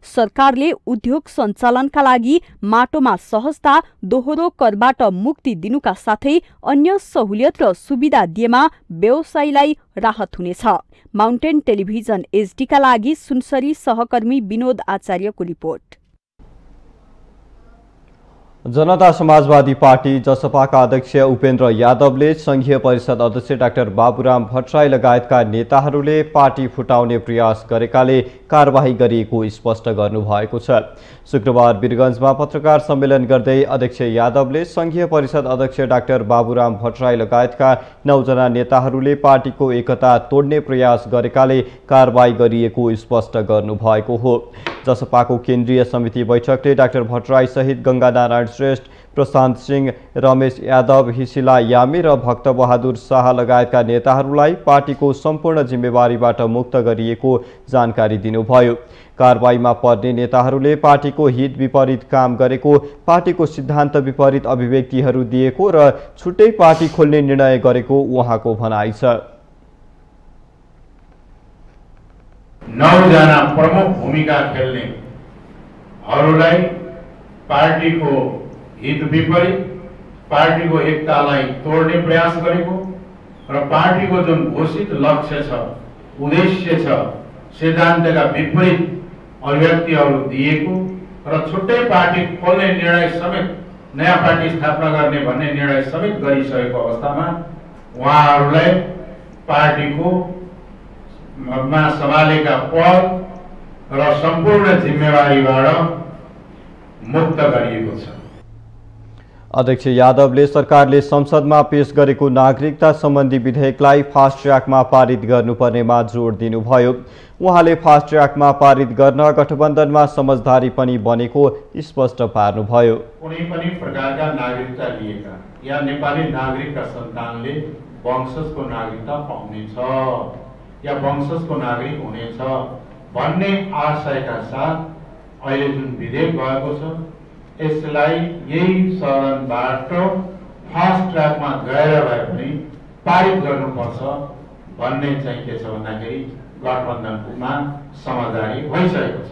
सरकारले उद्योग सञ्चालनका लागि माटोमा सहजता, दोहोरो करबाट मुक्ति दिनुका साथै अन्य सहुलियत र सुविधा दिएमा व्यवसायीलाई राहत हुनेछ। माउन्टेन टेलिभिजन एचडीका लागि सुनसरी सहकर्मी विनोद आचार्यको रिपोर्ट। जनता समाजवादी पार्टी जसपाका अध्यक्ष उपेन्द्र यादवले संघीय परिषद अध्यक्ष डाक्टर बाबुराम भट्टराई लगायतका नेताहरूले पार्टी फुटाउने प्रयास गरेकाले कारबाही गरिएको स्पष्ट गर्नुभएको छ। शुक्रबार वीरगञ्जमा पत्रकार सम्मेलन गर्दै अध्यक्ष यादवले संघीय परिषद अध्यक्ष डाक्टर बाबुराम भट्टराई लगायतका 9 जना नेताहरूले पार्टीको एकता तोड्ने प्रयास गरेकाले कारबाही गरिएको स्पष्ट गर्नुभएको हो। जसपाको केन्द्रीय समिति बैठकले डाक्टर भट्टराई सहित गंगानारायण श्रेष्ठ, प्रशान्त सिंह, रमेश यादव, हिसिला यामी र भक्तबहादुर शाह लगायतका नेताहरूलाई पार्टीको सम्पूर्ण जिम्मेवारीबाट मुक्त गरिएको जानकारी दिनुभयो। कारबाहीमा पर्ने नेताहरूले पार्टीको हित विपरीत काम गरेको, पार्टीको सिद्धान्त विपरीत अभिव्यक्तिहरू दिएको र छुट्टै पार्टी खोल्ने निर्णय गरेको उहाँको भनाइ छ। 9 जना प्रमुख भूमिका खेल्नेहरूलाई पार्टीको हित विपरीत, पार्टीको एकतालाई तोड्ने प्रयास गरेको र पार्टीको जुन घोषित लक्ष्य छ, उद्देश्य छ, सिद्धान्तका विपरीत अभिव्यक्तिहरू दिएको र छुट्टै पार्टी खोल्ने निर्णय समेत, नयाँ पार्टी स्थापना गर्ने भन्ने निर्णय समेत गरिसकेको अवस्थामा उहाँहरूलाई पार्टीको मा सम्हालेका पद र सम्पूर्ण जिम्मेवारीबाट मुक्त गरिएको छ। अध्यक्ष यादवले सरकारले संसदमा पेश गरेको नागरिकता सम्बन्धी विधेयकलाई फास्ट ट्र्याकमा पारित गर्नुपर्नेमा जोड दिनुभयो। उहाँले फास्ट ट्र्याकमा पारित गर्न गठबन्धनमा समझदारी पनि बनेको स्पष्ट पार्नुभयो। कुनै पनि प्रकारका नागरिकता लिएका या नेपाली नागरिकका सन्तानले वंशजको नागरिकता पाउनेछ या वंशजको नागरिक हुनेछ भन्ने आशयका साथ अहिले जुन विधेयक भएको छ, यसलाई यही सदनबाट फास्ट ट्र्याकमा गएर भए पनि पारित गर्नुपर्छ भन्ने चाहिँ के छ भन्दाखेरि गठबन्धनमा समझदारी भइसकेको छ।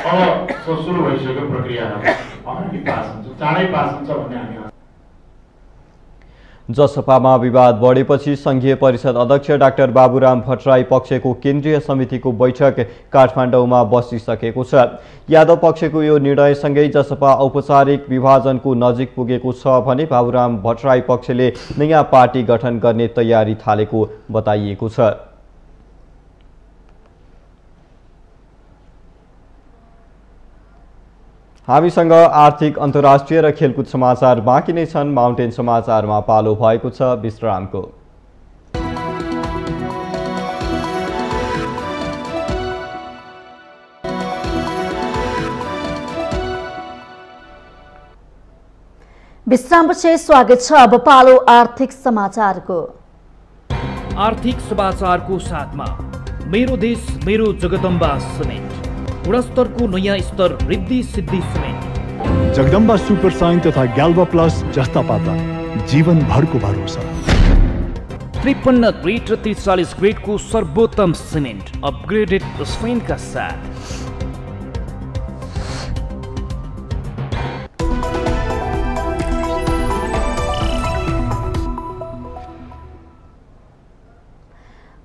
अब सुरु भइसक्यो प्रक्रियाहरू, अगाडि पास हुन्छ, चाँडै पास हुन्छ भन्ने हामी। जसपामा विवाद बढेपछि संघीय परिषद अध्यक्ष डाक्टर बाबुराम भट्टराई पक्षको केन्द्रीय समितिको बैठक काठमाडौँमा बसिसकेको छ। यादव पक्षको यो निर्णयसँगै जसपा औपचारिक विभाजनको नजिक पुगेको छ भने बाबुराम भट्टराई पक्षले नयाँ पार्टी गठन गर्ने तयारी थालेको बताइएको छ। हामीसँग आर्थिक, अन्तर्राष्ट्रिय र खेलकुद समाचार बाँकी नै छन्। माउन्टेन समाचारमा पालो भएको छ विश्रामको। विश्रामपछि स्वागत छ। अब पालो आर्थिक समाचारको। आर्थिक समाचारको साथमा मेरो देश मेरो जगदम्बा सिमेन्ट, गुणस्तरको नयाँ स्तर Riddhi Siddhi cement, Jagadamba super sign तथा ग्याल्बा प्लस जस्ता पाता जीवनभरको भरोसा। 53 ग्रेड र 43 ग्रेडको सर्वोत्तम सिमेन्ट अपग्रेडेड स्पेनका साथ।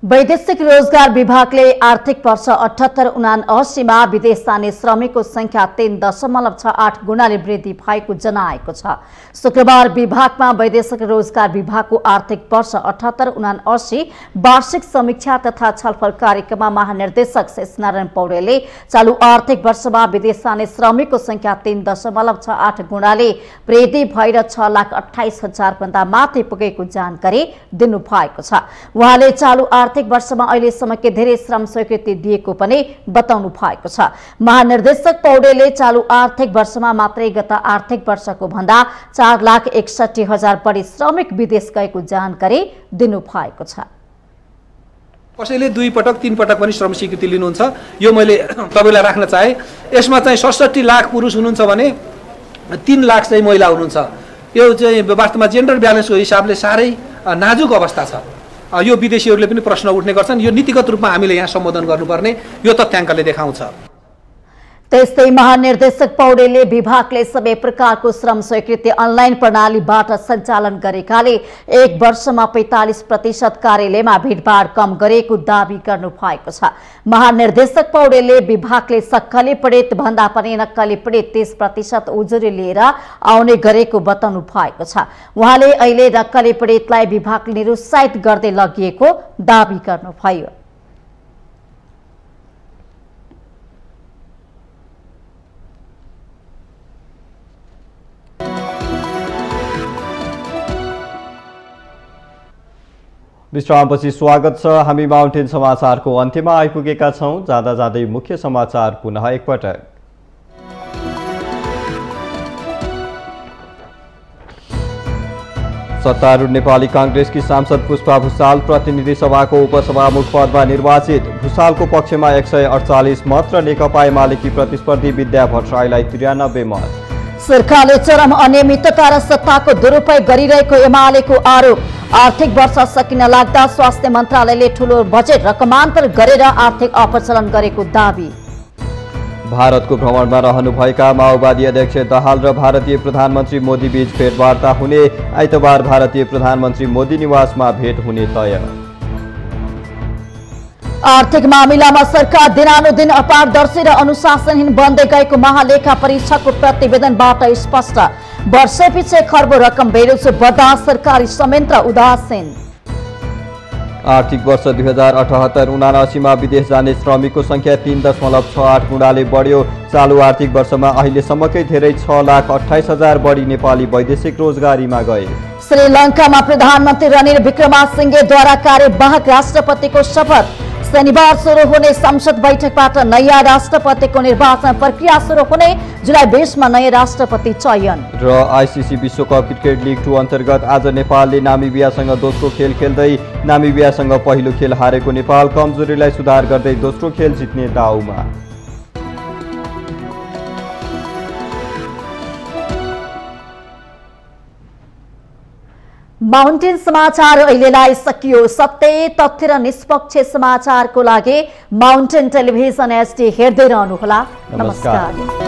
वैदेशिक रोजगार विभागले आर्थिक वर्ष 78-79 मा विदेश जाने श्रमिकको संख्या 3.68 गुणाले वृद्धि भएको जनाएको छ। शुक्रबार विभागमा वैदेशिक रोजगार विभागको आर्थिक वर्ष 78-79 वार्षिक समीक्षा तथा छलफल कार्यक्रममा महानिर्देशक शेषनारायण पौडेलले चालू आर्थिक वर्षमा विदेश जाने श्रमिकको संख्या 3.68 गुणाले वृद्धि भएर 6,28,000 भन्दा माथि पुगेको जानकारी दिनुभएको छ। उहाँले चालू आर्थिक वर्षमा अहिलेसम्मकै धेरै श्रम स्वीकृति दिएको पनि बताउनु भएको छ। महानिर्देशक पौडेलले चालू आर्थिक वर्षमा मात्रै गत आर्थिक वर्षको भन्दा 4,61,000 बढी श्रमिक विदेश गएको जानकारी दिनुभएको छ। कसैले 2 पटक 3 पटक पनि श्रम स्वीकृति लिनुहुन्छ, यो मैले तपाईलाई राख्न चाहे। यसमा चाहिँ 67 लाख पुरुष हुनुहुन्छ भने 3 लाख चाहिँ महिला हुनुहुन्छ। यो चाहिँ वास्तवमा जेन्डर ब्यालेन्सको हिसाबले साह्रै नाजुक अवस्था छ। यो विदेशीहरूले पनि प्रश्न उठ्ने गर्छन्। यो नीतिगत रूपमा हामीले यहाँ सम्बोधन गर्नुपर्ने यो तथ्याङ्कले देखाउँछ। त्यस्तै महानिर्देशक पौडेलले विभागले सबै प्रकारको श्रम स्वीकृति अनलाइन प्रणालीबाट सञ्चालन गरेकाले 1 वर्षमा 45% कार्यालयमा भिडभाड कम गरेको दावी गर्नु भएको छ। महानिर्देशक पौडेलले विभागले सक्कली पीडित भन्दा पनि नक्कली पीडित 30% उजुरी लिएर आउने गरेको बताउनु भएको छ। उहाँले अहिले नक्कली पीडितलाई विभागले निरुत्साहित गर्दै लगिएको दावी गर्नुभयो। विश्रामपछि स्वागत छ। हामी माउन्टेन समाचारको अन्त्यमा आइपुगेका छौं। जाँदा जाँदै मुख्य समाचार पुनः एकपटक। सत्तारूढ नेपाली कांग्रेसकी सांसद पुष्पा भुसाल प्रतिनिधि सभाको उपसभामुख पदमा निर्वाचित। भुसालको पक्षमा 148 मत र नेकपा एमालेकी प्रतिस्पर्धी विद्या भट्टराईलाई 93 मत। सरकारले चरम अनियमितता र सत्ताको दुरुपयोग गरिरहेको एमालेको आरोप। आर्थिक वर्ष सकिन लाग्दा स्वास्थ्य मन्त्रालयले ठूलो बजेट रकमान्तर गरेर आर्थिक अपचलन गरेको दावी। भारतको भ्रमणमा रहनुभएका माओवादी अध्यक्ष दाहाल र भारतीय प्रधानमन्त्री मोदी बीच भेटवार्ता हुने। आइतबार भारतीय प्रधानमन्त्री मोदी निवासमा भेट हुने तय। आर्थिक मामिलामा सरकार दिनानुदिन अपारदर्शी र अनुशासनहीन बन्दै गएको महालेखा परीक्षकको प्रतिवेदनबाट स्पष्ट। वर्षपछि खर्बौं रकम बेरोजगार बढ्दा सरकारी संयन्त्र उदासीन। आर्थिक वर्ष 2078-79 मा विदेश जाने श्रमिकको संख्या 3.68 गुणाले बढ्यो। चालू आर्थिक वर्षमा अहिलेसम्मकै धेरै 6,28,000 बढी नेपाली वैदेशिक रोजगारीमा गए। श्रीलङ्कामा प्रधानमन्त्री रनिल विक्रमासिंघेद्वारा कार्यवाहक राष्ट्रपतिको शपथ। शनिबार सुरु हुने संसद बैठकबाट नयाँ राष्ट्रपतिको निर्वाचन प्रक्रिया सुरु हुने। जुलाई 20 मा नयाँ राष्ट्रपति चयन। र आइसिसी विश्वकप क्रिकेट लिग 2 अन्तर्गत आज नेपालले नामिबियासँग दोस्रो खेल खेल्दै नामिबियासँग पहिलो खेल हारेको नेपाल कमजोरीलाई सुधार गर्दै दोस्रो खेल जित्ने दाउमा। माउन्टेन समाचार अहिलेलाई सकियो। सत्य, तथ्य र निष्पक्ष समाचारको लागि माउन्टेन टेलिभिजन HD हेर्दै रहनुहोला। नमस्कार।